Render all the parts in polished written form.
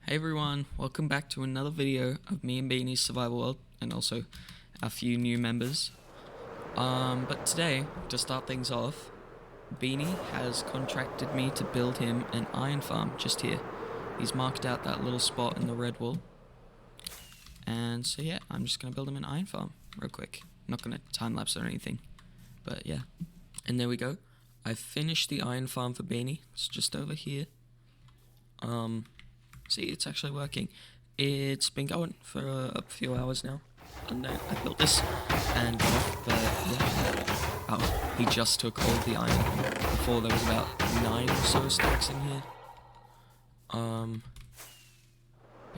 Hey everyone, welcome back to another video of me and Beanie's survival world, and also a few new members. But today, to start things off, Beanie has contracted me to build him an iron farm just here. He's marked out that little spot in the red wall. And so yeah, I'm just gonna build him an iron farm real quick. I'm not gonna time lapse or anything, but yeah. And there we go. I've finished the iron farm for Beanie. It's just over here. See, it's actually working. It's been going for a few hours now. And I built this and got off, but yeah. Oh, he just took all the iron. Before there was about 9 or so stacks in here. But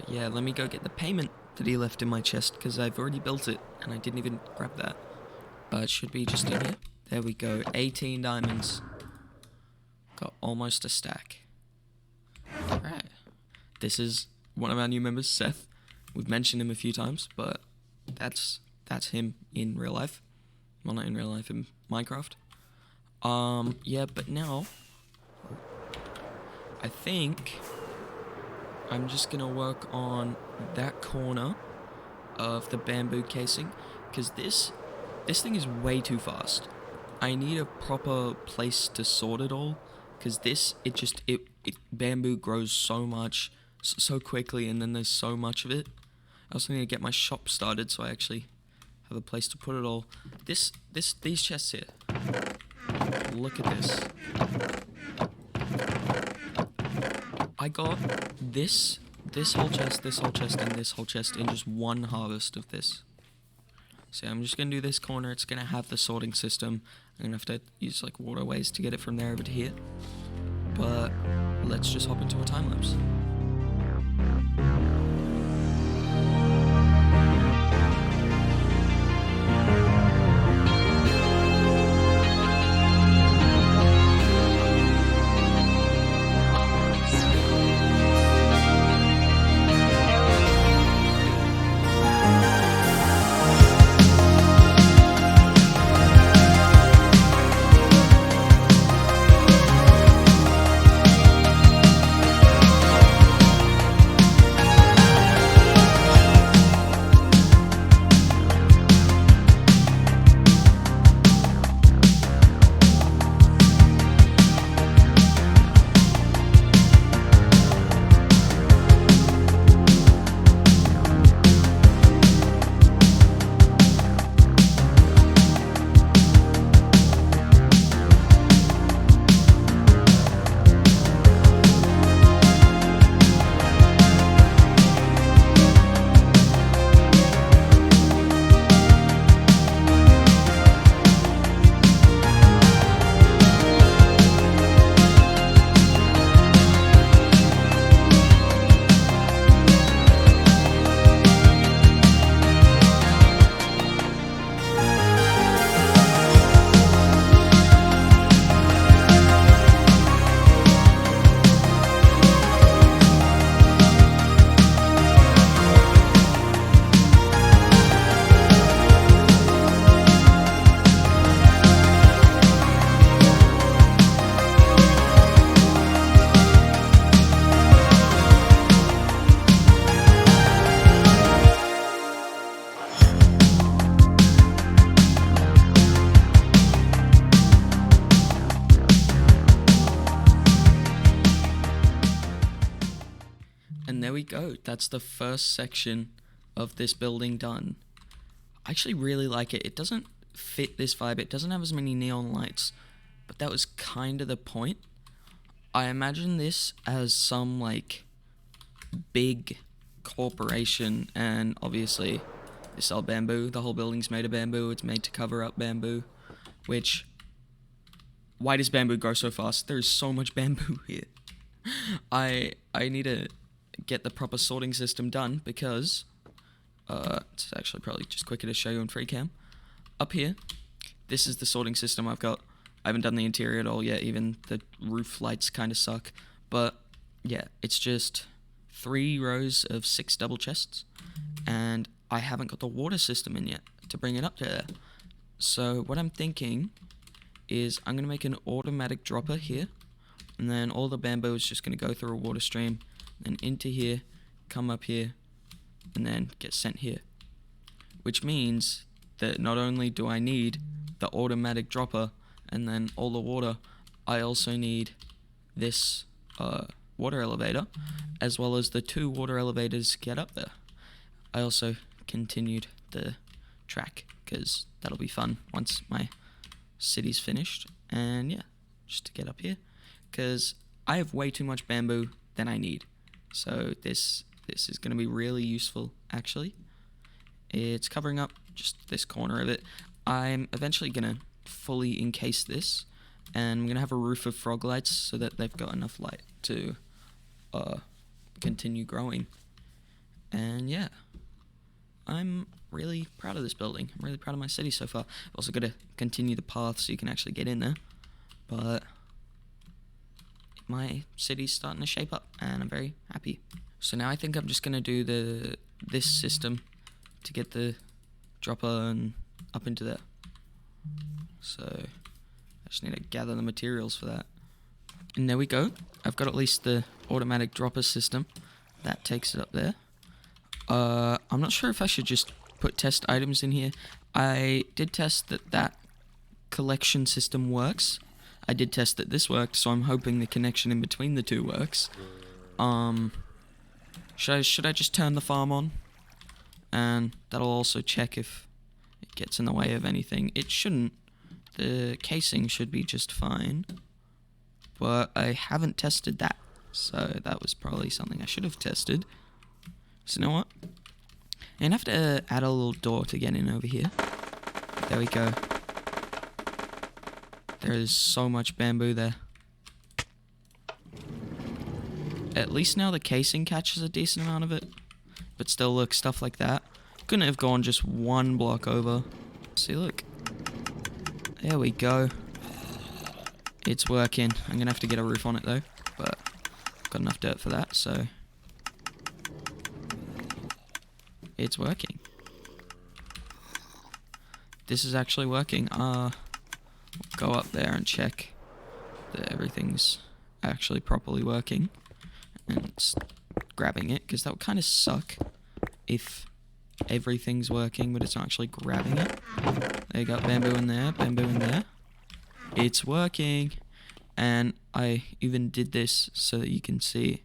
yeah, let me go get the payment that he left in my chest, because I've already built it, and I didn't even grab that. But it should be just in here. There we go, 18 diamonds. Got almost a stack. Alright. This is one of our new members, Seth. We've mentioned him a few times, but that's him in real life. Well, not in real life, in Minecraft. Yeah, but now I think I'm just gonna work on that corner of the bamboo casing, because this thing is way too fast. I need a proper place to sort it all, because bamboo grows so much so quickly, and then there's so much of it. I also need to get my shop started so I actually have a place to put it all. These chests here. Look at this. I got this whole chest, and this whole chest in just one harvest of this. So I'm just gonna do this corner. It's gonna have the sorting system. I'm gonna have to use like waterways to get it from there over to here. But let's just hop into a time lapse. And there we go, that's the first section of this building done. I actually really like it. It doesn't fit this vibe, it doesn't have as many neon lights, but that was kind of the point. I imagine this as some like big corporation, and obviously they sell bamboo. The whole building's made of bamboo, it's made to cover up bamboo, which, why does bamboo grow so fast? There's so much bamboo here. I need to get the proper sorting system done, because it's actually probably just quicker to show you on free cam. Up here, this is the sorting system I've got. I haven't done the interior at all yet, even the roof lights kind of suck, but yeah, it's just 3 rows of 6 double chests, and I haven't got the water system in yet to bring it up to there. So what I'm thinking is I'm gonna make an automatic dropper here, and then all the bamboo is just gonna go through a water stream and into here, come up here and then get sent here. Which means that not only do I need the automatic dropper and then all the water, I also need this water elevator, as well as the 2 water elevators to get up there. I also continued the track, because that'll be fun once my city's finished. And yeah, just to get up here, because I have way too much bamboo than I need. So this is going to be really useful, actually. It's covering up just this corner of it. I'm eventually going to fully encase this, and I'm going to have a roof of frog lights so that they've got enough light to continue growing. And yeah, I'm really proud of this building. I'm really proud of my city so far. I've also got to continue the path so you can actually get in there. But my city's starting to shape up, and I'm very happy. So now I think I'm just going to do this system to get the dropper and up into there. So I just need to gather the materials for that. And there we go. I've got at least the automatic dropper system. That takes it up there. I'm not sure if I should just put test items in here. I did test that collection system works. I did test that this worked, so I'm hoping the connection in between the two works. Should I just turn the farm on? And that'll also check if it gets in the way of anything. It shouldn't. The casing should be just fine. But I haven't tested that, so that was probably something I should have tested. So you know what? I'm going to have to add a little door to get in over here. There we go. There is so much bamboo there. At least now the casing catches a decent amount of it. But still, look, stuff like that. Couldn't have gone just 1 block over. See, look. There we go. It's working. I'm going to have to get a roof on it, though. But I've got enough dirt for that, so it's working. This is actually working. We'll go up there and check that everything's actually properly working. And it's grabbing it, because that would kind of suck if everything's working, but it's not actually grabbing it. There you go, bamboo in there, bamboo in there. It's working. And I even did this so that you can see.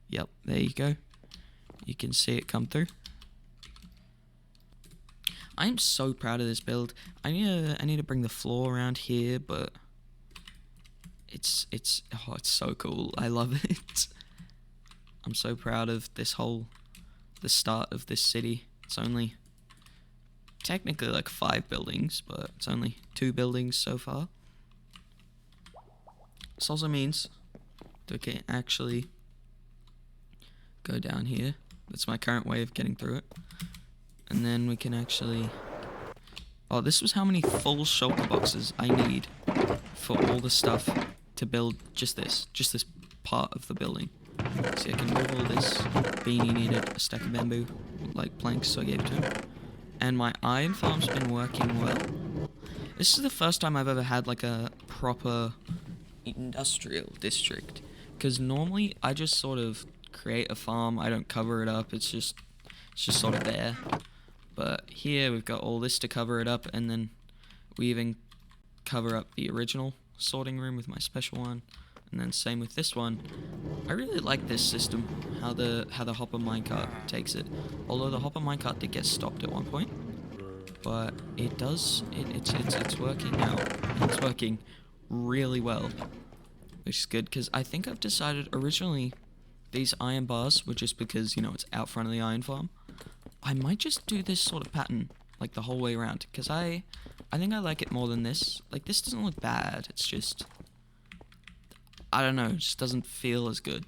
Yep, there you go. You can see it come through. I'm so proud of this build. I need to bring the floor around here, but it's so cool. I love it. I'm so proud of the start of this city. It's only technically like 5 buildings, but it's only 2 buildings so far. This also means that we can actually go down here. That's my current way of getting through it. And then we can actually... Oh, this was how many full shulker boxes I need for all the stuff to build just this part of the building. See, I can move all this. Beanie needed a stack of bamboo, like planks, so I gave it to him. And my iron farm's been working well. This is the first time I've ever had like a proper industrial district. Because normally I just sort of create a farm, I don't cover it up, it's just sort of there. But here we've got all this to cover it up, and then we even cover up the original sorting room with my special one, and then same with this one. I really like this system, how the hopper minecart takes it. Although the hopper minecart did get stopped at one point, but it's working now. It's working really well, which is good, because I think I've decided originally these iron bars were just because, you know, it's out front of the iron farm. I might just do this sort of pattern, like the whole way around, because I think I like it more than this. Like, this doesn't look bad, it's just, I don't know, it just doesn't feel as good.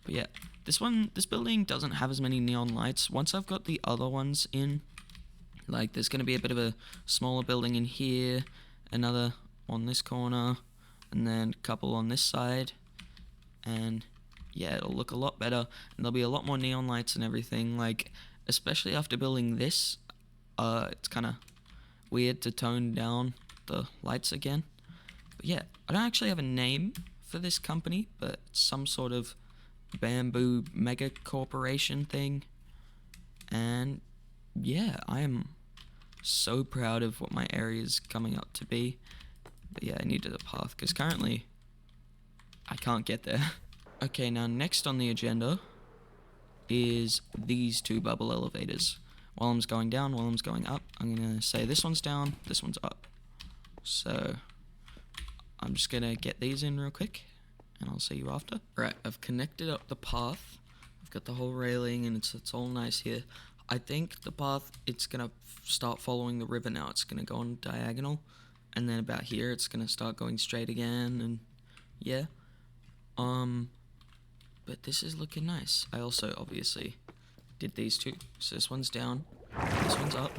But yeah, this building doesn't have as many neon lights. Once I've got the other ones in, like, there's going to be a bit of a smaller building in here, another on this corner, and then a couple on this side, and yeah, it'll look a lot better, and there'll be a lot more neon lights and everything. Like, especially after building this, it's kind of weird to tone down the lights again. But yeah, I don't actually have a name for this company, but it's some sort of bamboo mega corporation thing. And yeah, I am so proud of what my area is coming up to be. But yeah, I needed a path because currently I can't get there. Okay, now next on the agenda is these two bubble elevators. While I'm going down, while I'm going up, I'm gonna say this one's down, this one's up. So I'm just gonna get these in real quick and I'll see you after. Right, I've connected up the path. I've got the whole railing and it's all nice here. I think the path, it's gonna start following the river now. It's gonna go on diagonal, and then about here it's gonna start going straight again, and yeah. But this is looking nice. I also obviously did these two. So this one's down, this one's up.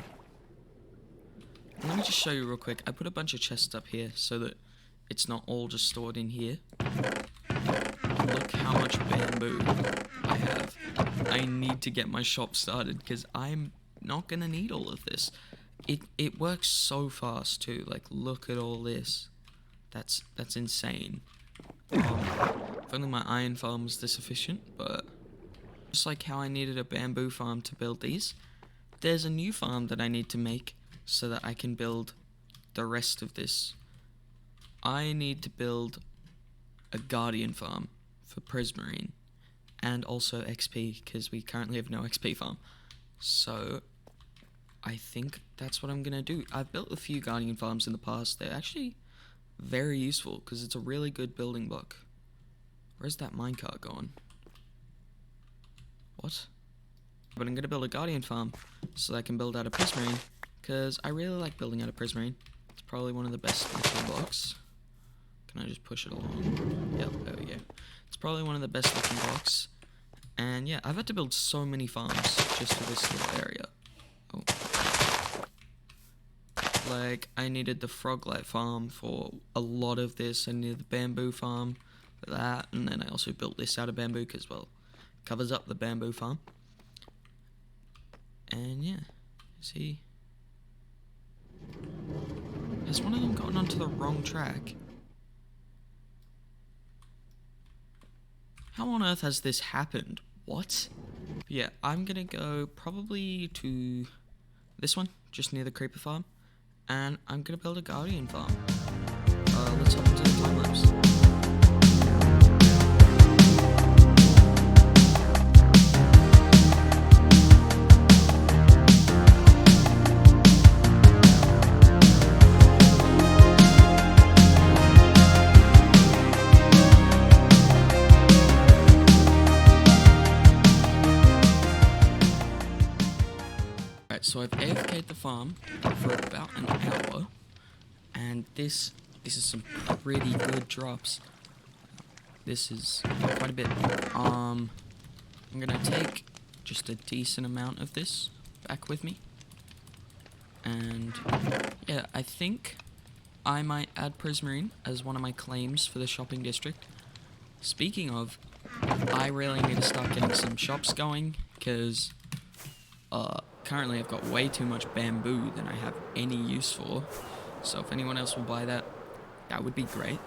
And let me just show you real quick. I put a bunch of chests up here so that it's not all just stored in here. Look how much bamboo I have. I need to get my shop started because I'm not gonna need all of this. It works so fast too. Like, look at all this. That's insane. If only my iron farm was this efficient, but just like how I needed a bamboo farm to build these, there's a new farm that I need to make so that I can build the rest of this. I need to build a guardian farm for Prismarine and also XP because we currently have no XP farm. So I think that's what I'm gonna do. I've built a few guardian farms in the past. They're actually very useful because it's a really good building block. Where's that minecart going? What? But I'm gonna build a guardian farm so that I can build out a Prismarine because I really like building out a Prismarine. It's probably one of the best looking blocks. Can I just push it along? Yep, there we go. It's probably one of the best looking blocks. And yeah, I've had to build so many farms just for this little area. Oh. Like, I needed the Froglight farm for a lot of this. I needed the bamboo farm for that. And then I also built this out of bamboo because, well, it covers up the bamboo farm. And yeah, see? Has one of them gotten onto the wrong track? How on earth has this happened? What? Yeah, I'm gonna go probably to this one, just near the creeper farm. And I'm gonna build a guardian farm. Let's hop into the time lapse. So I've AFK'd the farm for about an hour, and this is some pretty good drops. This is quite a bit. I'm gonna take just a decent amount of this back with me, and yeah, I think I might add Prismarine as one of my claims for the shopping district. Speaking of, I really need to start getting some shops going because currently I've got way too much bamboo than I have any use for. So if anyone else will buy that, that would be great.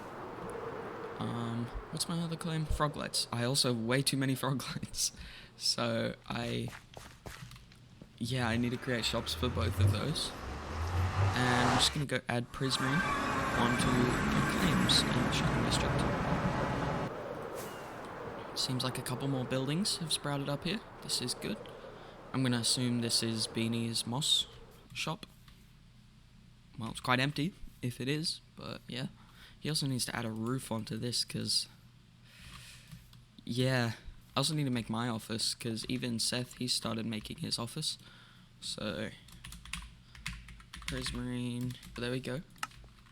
What's my other claim? Froglights. I also have way too many Froglights. So I need to create shops for both of those. And I'm just going to go add Prismarine onto my claims in the shopping district. Seems like a couple more buildings have sprouted up here. This is good. I'm going to assume this is Beanie's Moss shop. Well, it's quite empty, if it is, but yeah. He also needs to add a roof onto this, because, yeah. I also need to make my office, because even Seth, he started making his office. So, Prismarine. But there we go.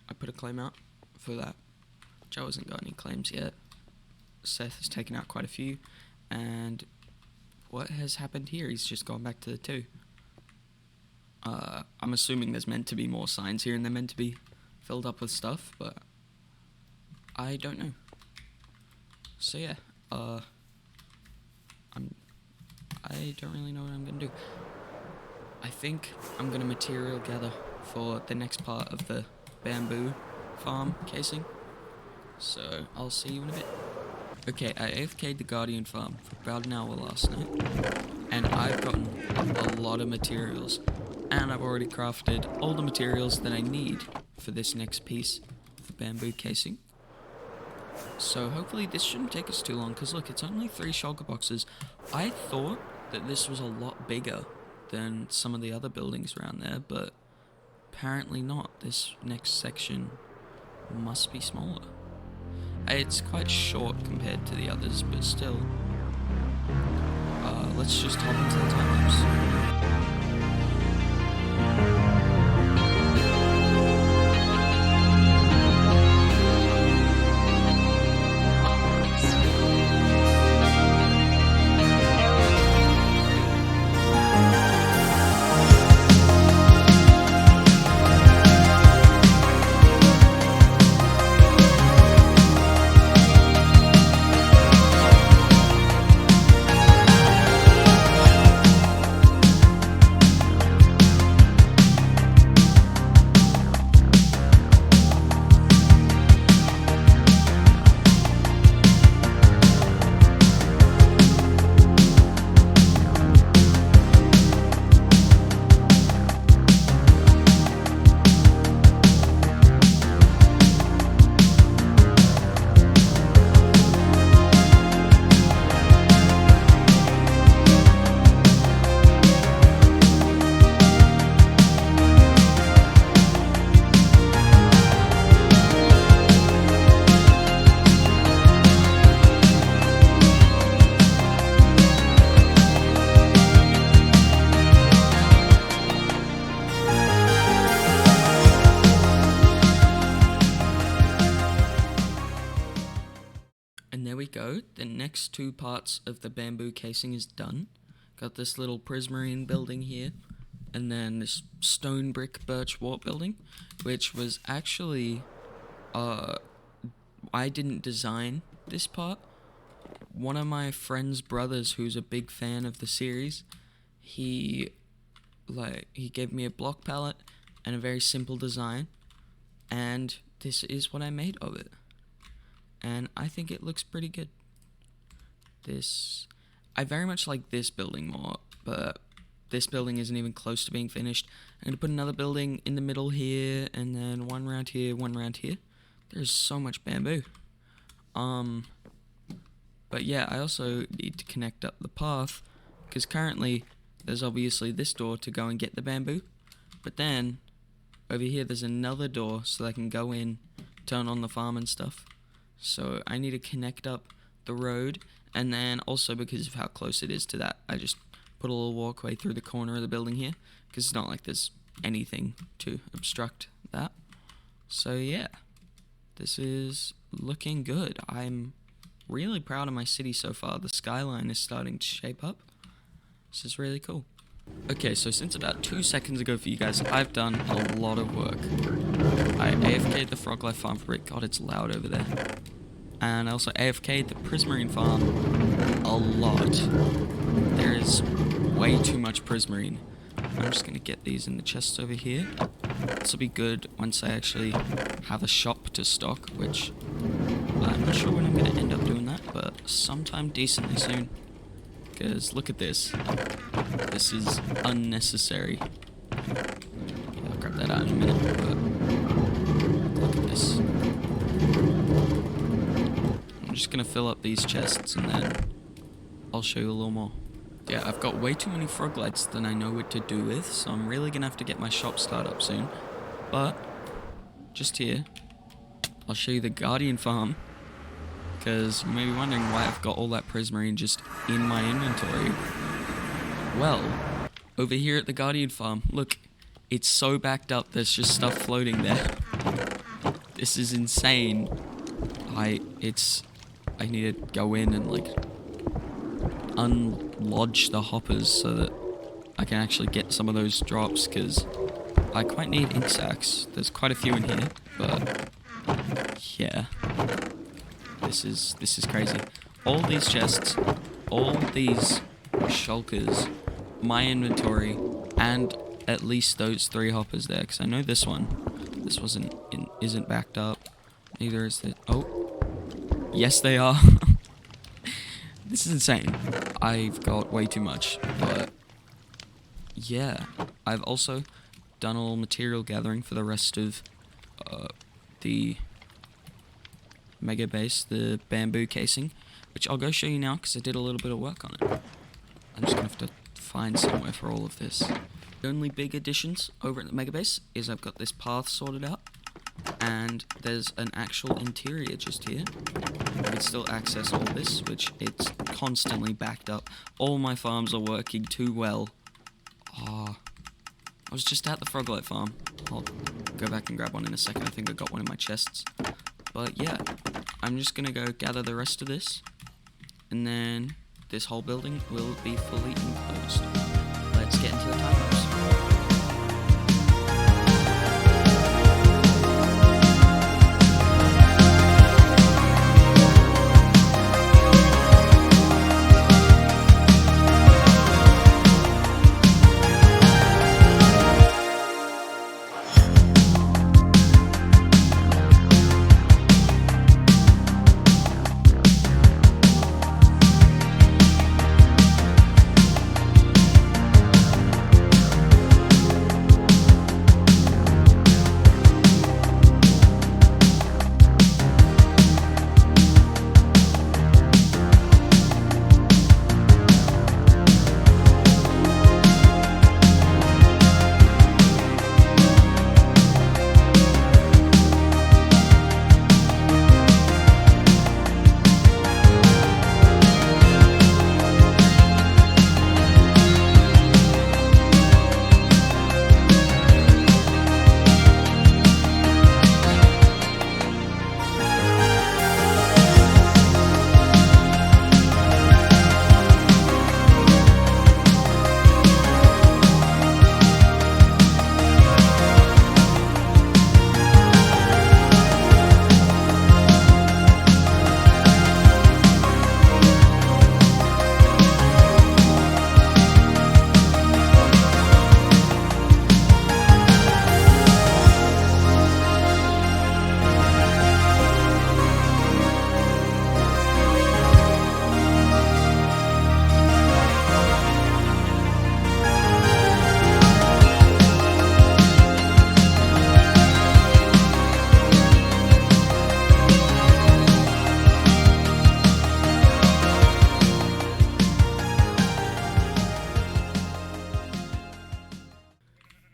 I put a claim out for that. Joe hasn't got any claims yet. Seth has taken out quite a few, and what has happened here? He's just gone back to the 2. I'm assuming there's meant to be more signs here and they're meant to be filled up with stuff, but I don't know. So yeah, I don't really know what I'm gonna do. I think I'm gonna material gather for the next part of the bamboo farm casing. So I'll see you in a bit. Okay, I AFK'd the Guardian farm for about an hour last night, and I've gotten a lot of materials, and I've already crafted all the materials that I need for this next piece, the bamboo casing. So hopefully this shouldn't take us too long, because look, it's only 3 shulker boxes. I thought that this was a lot bigger than some of the other buildings around there, but apparently not. This next section must be smaller. It's quite short compared to the others, but still. Let's just hop into the time-lapse. And there we go, the next 2 parts of the bamboo casing is done. Got this little prismarine building here, and then this stone brick birch wart building, which was actually, I didn't design this part. One of my friend's brothers, who's a big fan of the series, he gave me a block palette and a very simple design, and this is what I made of it. And I think it looks pretty good. I very much like this building more, but this building isn't even close to being finished. I'm gonna put another building in the middle here, and then one round here, one round here. There's so much bamboo. But yeah, I also need to connect up the path, because currently there's obviously this door to go and get the bamboo, but then over here there's another door so that I can go in, turn on the farm and stuff. So I need to connect up the road, and then also because of how close it is to that, I just put a little walkway through the corner of the building here, because it's not like there's anything to obstruct that. So yeah, this is looking good. I'm really proud of my city so far. The skyline is starting to shape up. This is really cool. Okay, so since about 2 seconds ago for you guys, I've done a lot of work. I AFK'd the frog life farm for it. God, it's loud over there. And I also AFK'd the prismarine farm a lot. There is way too much prismarine. I'm just going to get these in the chests over here. This will be good once I actually have a shop to stock, which I'm not sure when I'm going to end up doing that, but sometime decently soon. Because look at this. This is unnecessary. I'll grab that out in a minute, but look at this. I'm just going to fill up these chests and then I'll show you a little more. Yeah, I've got way too many frog lights than I know what to do with, so I'm really going to have to get my shop started up soon. But, just here, I'll show you the Guardian farm, because you may be wondering why I've got all that prismarine just in my inventory. Well, over here at the Guardian farm, look, it's so backed up, there's just stuff floating there. This is insane. I need to go in and, like, unlodge the hoppers so that I can actually get some of those drops, because I quite need ink sacks. There's quite a few in here, but yeah, this is crazy. All these chests, all these shulkers, my inventory, and at least those 3 hoppers there, because I know this isn't backed up. Neither is the, oh, yes they are. This is insane. I've got way too much, but yeah. I've also done all material gathering for the rest of the mega base, the bamboo casing, which I'll go show you now because I did a little bit of work on it. I'm just going to have to find somewhere for all of this. The only big additions over at the mega base is I've got this path sorted out, and there's an actual interior just here. I can still access all this, which it's constantly backed up. All my farms are working too well. I was just at the Froglight farm. I'll go back and grab one in a second. I think I got one in my chests. But yeah, I'm just gonna go gather the rest of this, and then this whole building will be fully enclosed. Let's get into the time lapse.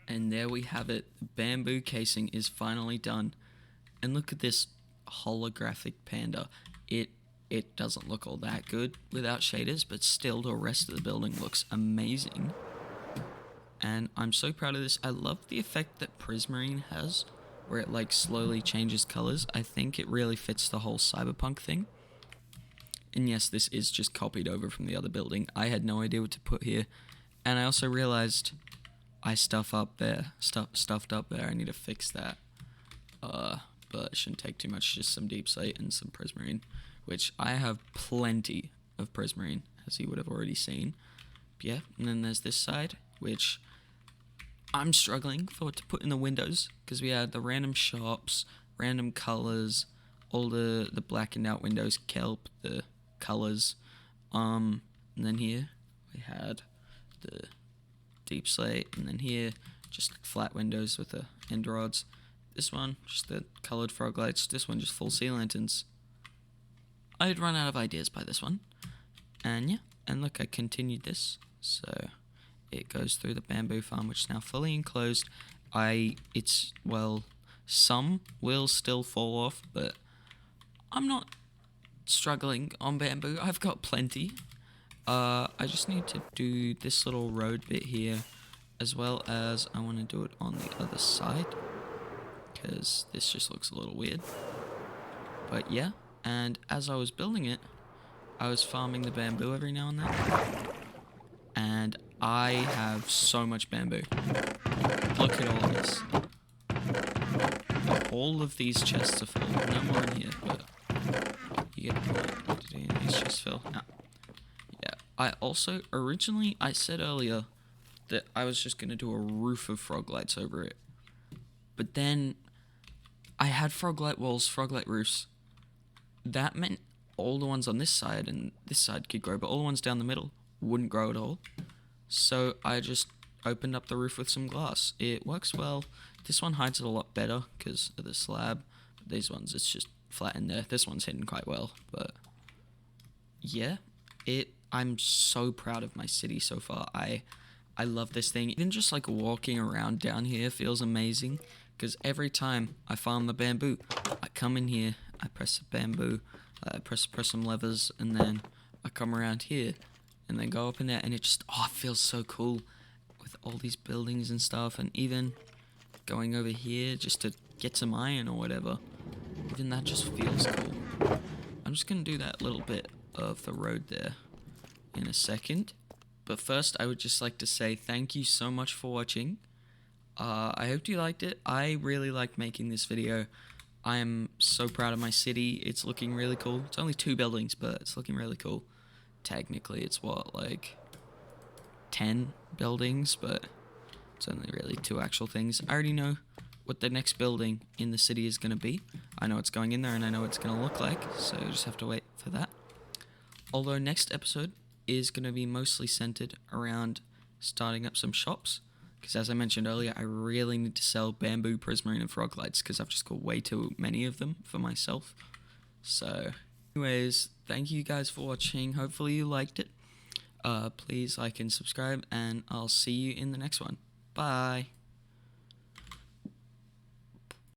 And there we have it. The bamboo casing is finally done. And look at this holographic panda. It doesn't look all that good without shaders, but still the rest of the building looks amazing. And I'm so proud of this. I love the effect that Prismarine has, where it like slowly changes colors. I think it really fits the whole cyberpunk thing. And yes, this is just copied over from the other building. I had no idea what to put here. And I also realized I stuffed up there. I need to fix that. But it shouldn't take too much, just some deep slate and some Prismarine, which I have plenty of Prismarine, as you would have already seen. But yeah, and then there's this side, which I'm struggling for what to put in the windows, because we had the random shops, random colors, all the blackened out windows, kelp, the colors. And then here we had the deep slate, and then here just flat windows with the end rods. This one, just the colored frog lights. This one, just full sea lanterns. I had run out of ideas by this one. And yeah, and look, I continued this. So it goes through the bamboo farm, which is now fully enclosed. Some will still fall off, but I'm not struggling on bamboo. I've got plenty. I just need to do this little road bit here, as well as I want to do it on the other side, because this just looks a little weird. But yeah, and as I was building it, I was farming the bamboo every now and then. And I have so much bamboo. Look at all of this. All of these chests are full. No more in here, but you get the point. Did any of these chests fill? No. Yeah, I also, originally, I said earlier that I was just going to do a roof of frog lights over it. But then I had frog light walls, frog light roofs. That meant all the ones on this side and this side could grow, but all the ones down the middle wouldn't grow at all. So I just opened up the roof with some glass. It works well. This one hides it a lot better because of the slab. These ones, it's just flat in there. This one's hidden quite well, but yeah, I'm so proud of my city so far. I love this thing. Even just like walking around down here feels amazing, because every time I farm the bamboo, I come in here, I press the bamboo, I press some levers, and then I come around here and then go up in there, and it just, it feels so cool with all these buildings and stuff. And even going over here just to get some iron or whatever, even that just feels cool. I'm just gonna do that little bit of the road there in a second, but first I would just like to say thank you so much for watching. I hope you liked it. I really liked making this video. I am so proud of my city. It's looking really cool. It's only 2 buildings, but it's looking really cool. Technically it's what, like 10 buildings, but it's only really 2 actual things. I already know what the next building in the city is going to be. I know it's going in there and I know what it's going to look like, so you just have to wait for that. Although next episode is going to be mostly centered around starting up some shops, because as I mentioned earlier, I really need to sell bamboo, prismarine, and frog lights, because I've just got way too many of them for myself. So anyways, thank you guys for watching. Hopefully you liked it. Please like and subscribe, and I'll see you in the next one. Bye.